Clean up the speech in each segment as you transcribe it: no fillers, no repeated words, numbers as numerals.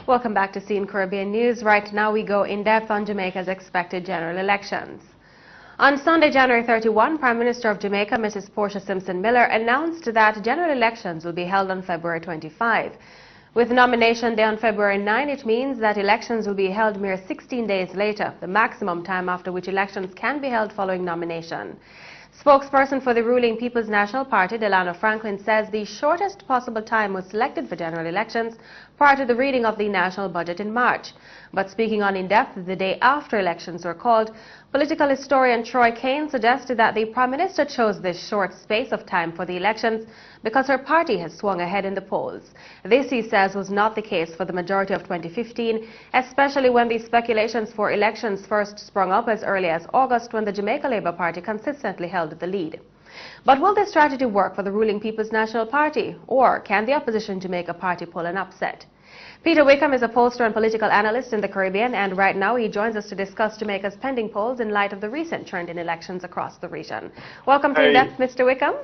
Welcome back to CEEN Caribbean News. Right now we go in depth on Jamaica's expected general elections. On Sunday, January 31, Prime Minister of Jamaica, Mrs. Portia Simpson Miller, announced that general elections will be held on February 25. With nomination day on February 9, it means that elections will be held mere 16 days later, the maximum time after which elections can be held following nomination. Spokesperson for the ruling People's National Party, Delano Franklin, says the shortest possible time was selected for general elections prior to the reading of the national budget in March. But speaking on In Depth the day after elections were called, political historian Troy Kane suggested that the Prime Minister chose this short space of time for the elections because her party has swung ahead in the polls. This, he says, was not the case for the majority of 2015, especially when the speculations for elections first sprung up as early as August, when the Jamaica Labour Party consistently held the lead. But will this strategy work for the ruling People's National Party, or can the opposition Jamaica Party pull an upset? Peter Wickham is a pollster and political analyst in the Caribbean, and right now he joins us to discuss Jamaica's pending polls in light of the recent trend in elections across the region. Welcome to In Depth, Mr. Wickham.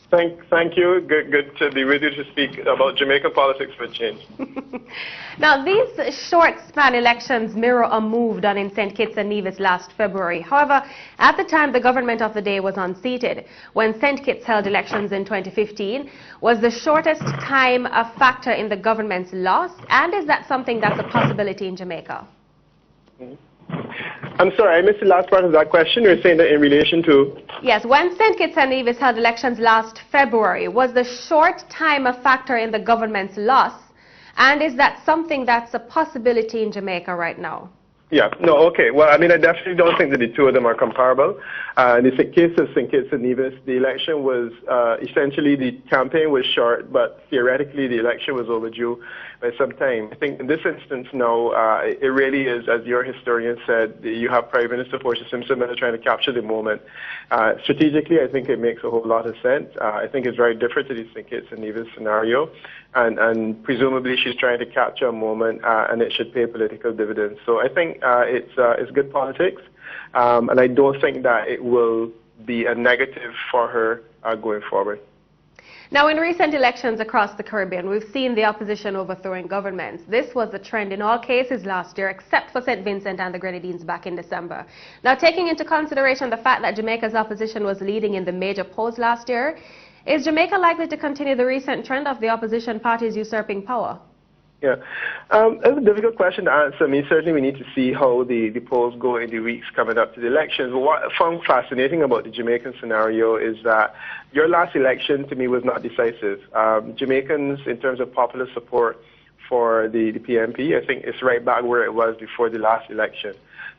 Thank you. Good to be with you to speak about Jamaican politics for a change. Now, these short span elections mirror a move done in St. Kitts and Nevis last February. However, at the time, the government of the day was unseated. When St. Kitts held elections in 2015, was the shortest time a factor in the government's loss? And is that something that's a possibility in Jamaica? I'm sorry, I missed the last part of that question. You're saying that in relation to? Yes, when St. Kitts and Nevis held elections last February, was the short time a factor in the government's loss? And is that something that's a possibility in Jamaica right now? Yeah, no, okay. Well, I mean, I definitely don't think that the two of them are comparable. In the case of St. Kitts and Nevis, the election was, essentially the campaign was short, but theoretically the election was overdue by some time. I think in this instance now, it really is, as your historian said, you have Prime Minister Portia Simpson Miller trying to capture the moment. Strategically, I think it makes a whole lot of sense. I think it's very different to the St. Kitts and Nevis scenario, and presumably she's trying to capture a moment, and it should pay political dividends. So I think it's good politics, and I don't think that it will be a negative for her going forward. Now, in recent elections across the Caribbean, we've seen the opposition overthrowing governments. This was the trend in all cases last year, except for St. Vincent and the Grenadines back in December. Now, taking into consideration the fact that Jamaica's opposition was leading in the major polls last year, is Jamaica likely to continue the recent trend of the opposition parties usurping power? Yeah, that's a difficult question to answer. I mean, certainly we need to see how the polls go in the weeks coming up to the elections. But what I found fascinating about the Jamaican scenario is that your last election, to me, was not decisive. Jamaicans, in terms of popular support for the PNP, I think it's right back where it was before the last election.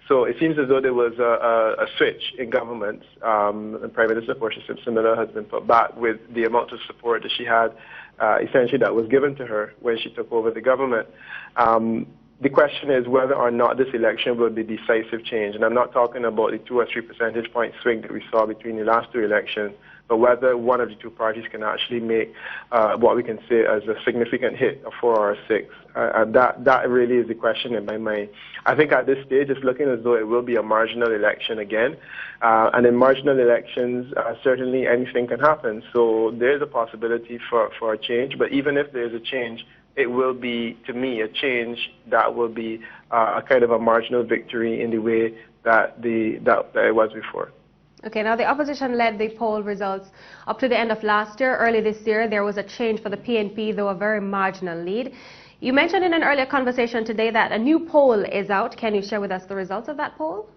So it seems as though there was a switch in government, and Prime Minister Portia Simpson Miller has been put back with the amount of support that she had, essentially that was given to her when she took over the government. The question is whether or not this election will be decisive change, and I'm not talking about the 2 or 3 percentage point swing that we saw between the last two elections, but whether one of the two parties can actually make what we can say as a significant hit, a 4 or a 6. And that really is the question in my mind. I think at this stage it's looking as though it will be a marginal election again. And in marginal elections, certainly anything can happen. So there's a possibility for a change. But even if there's a change, it will be, to me, a change that will be a kind of a marginal victory in the way that it was before. Okay, now the opposition led the poll results up to the end of last year. Early this year, there was a change for the PNP, though a very marginal lead. You mentioned in an earlier conversation today that a new poll is out. Can you share with us the results of that poll?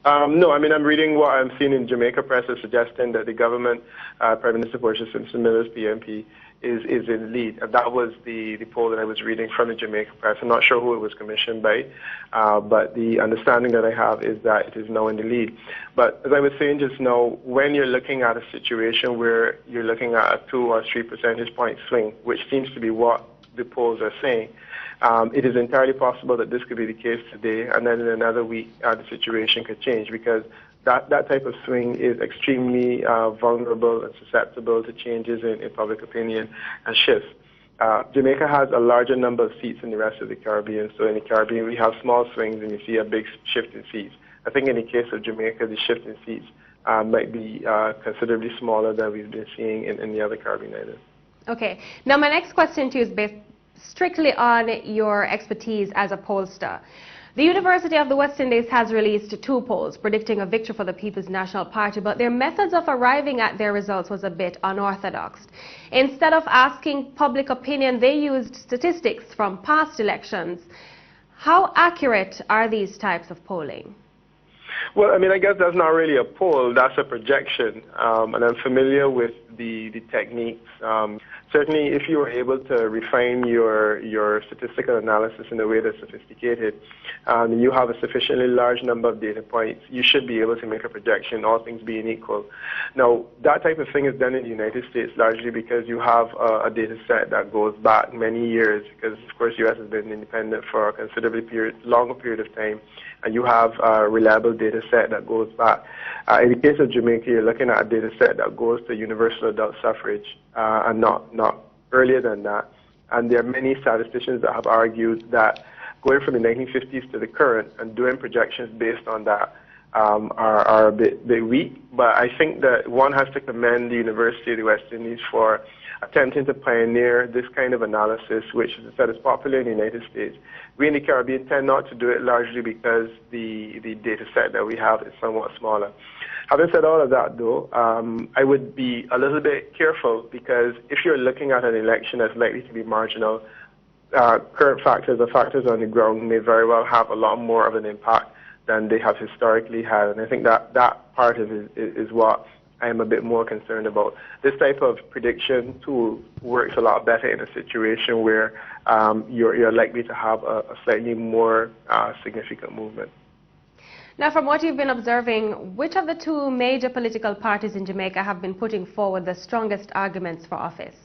No, I mean, I'm reading what I'm seeing in Jamaica press is suggesting that the government, Prime Minister Portia Simpson Miller's PNP, is in lead. And that was the poll that I was reading from the Jamaica press. I'm not sure who it was commissioned by, but the understanding that I have is that it is now in the lead. But as I was saying just now, when you're looking at a situation where you're looking at a 2 or 3 percentage point swing, which seems to be what the polls are saying, it is entirely possible that this could be the case today, and then in another week the situation could change, because that type of swing is extremely vulnerable and susceptible to changes in public opinion and shifts. Jamaica has a larger number of seats than the rest of the Caribbean, so in the Caribbean we have small swings and you see a big shift in seats. I think in the case of Jamaica, the shift in seats might be considerably smaller than we've been seeing in the other Caribbean islands. Okay. Now my next question to you is based strictly on your expertise as a pollster. The University of the West Indies has released 2 polls predicting a victory for the People's National Party, but their methods of arriving at their results was a bit unorthodox. Instead of asking public opinion, they used statistics from past elections. How accurate are these types of polling? Well, I mean, I guess that's not really a poll, that's a projection, and I'm familiar with the techniques. Certainly, if you were able to refine your statistical analysis in a way that's sophisticated, and you have a sufficiently large number of data points, you should be able to make a projection, all things being equal. Now, that type of thing is done in the United States largely because you have a data set that goes back many years, because, of course, the U.S. has been independent for a considerably longer period of time, and you have a reliable data set that goes back. In the case of Jamaica, you're looking at a data set that goes to universal adult suffrage and not earlier than that. And there are many statisticians that have argued that going from the 1950s to the current and doing projections based on that are a bit weak. But I think that one has to commend the University of the West Indies for attempting to pioneer this kind of analysis, which, as I said, is popular in the United States. We in the Caribbean tend not to do it largely because the data set that we have is somewhat smaller. Having said all of that, though, I would be a little bit careful, because if you're looking at an election that's likely to be marginal, current factors or factors on the ground may very well have a lot more of an impact than they have historically had. And I think that part of it is what I am a bit more concerned about. This type of prediction tool works a lot better in a situation where you're likely to have a slightly more significant movement. Now, from what you've been observing, which of the 2 major political parties in Jamaica have been putting forward the strongest arguments for office?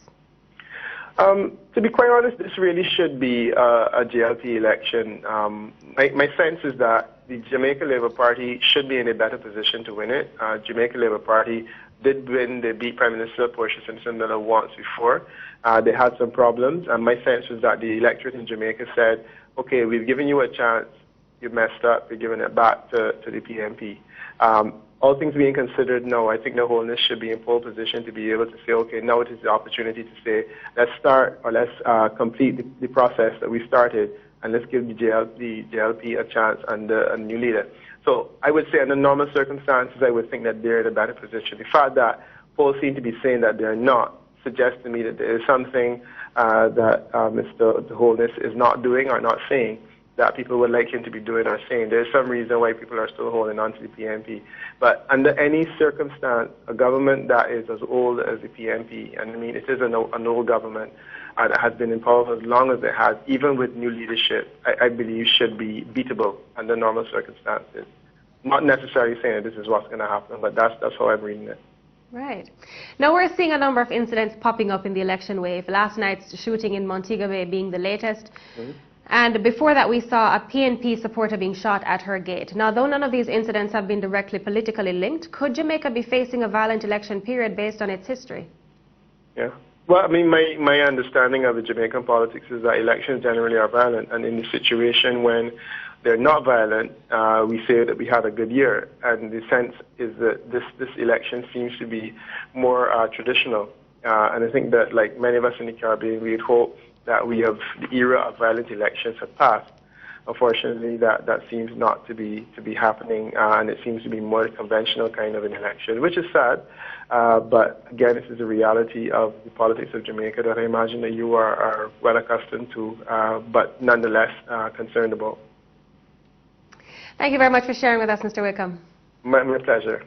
To be quite honest, this really should be a JLP election. My sense is that the Jamaica Labour Party should be in a better position to win it. Jamaica Labour Party did win, they beat Prime Minister Portia Simpson Miller once before. They had some problems, and my sense was that the electorate in Jamaica said, okay, we've given you a chance, you messed up, we're giving it back to the PNP. All things being considered, no, I think the wholeness should be in pole position to be able to say, okay, now it is the opportunity to say, let's start or let's complete the process that we started, and let's give the JLP a chance and a new leader. So I would say under normal circumstances, I would think that they're in a better position. The fact that polls seem to be saying that they're not suggests to me that there is something that Mr. Holness is not doing or not saying that people would like him to be doing or saying. There's some reason why people are still holding on to the PNP. But under any circumstance, a government that is as old as the PNP, and I mean it is an old government that has been in power for as long as it has, even with new leadership, I believe should be beatable under normal circumstances. Not necessarily saying that this is what's going to happen, but that's how I'm reading it. Right. Now we're seeing a number of incidents popping up in the election wave. Last night's shooting in Montego Bay being the latest. Mm-hmm. And before that, we saw a PNP supporter being shot at her gate. Now, though none of these incidents have been directly politically linked, could Jamaica be facing a violent election period based on its history? Yeah. Well, I mean, my understanding of the Jamaican politics is that elections generally are violent. And in the situation when they're not violent, we say that we had a good year. And the sense is that this election seems to be more traditional. And I think that, like many of us in the Caribbean, we'd hope that the era of violent elections have passed. Unfortunately, that seems not to be happening, and it seems to be more conventional kind of an election, which is sad. But again, this is a reality of the politics of Jamaica that I imagine that you are well accustomed to, but nonetheless concerned about. Thank you very much for sharing with us, Mr. Wickham. My pleasure.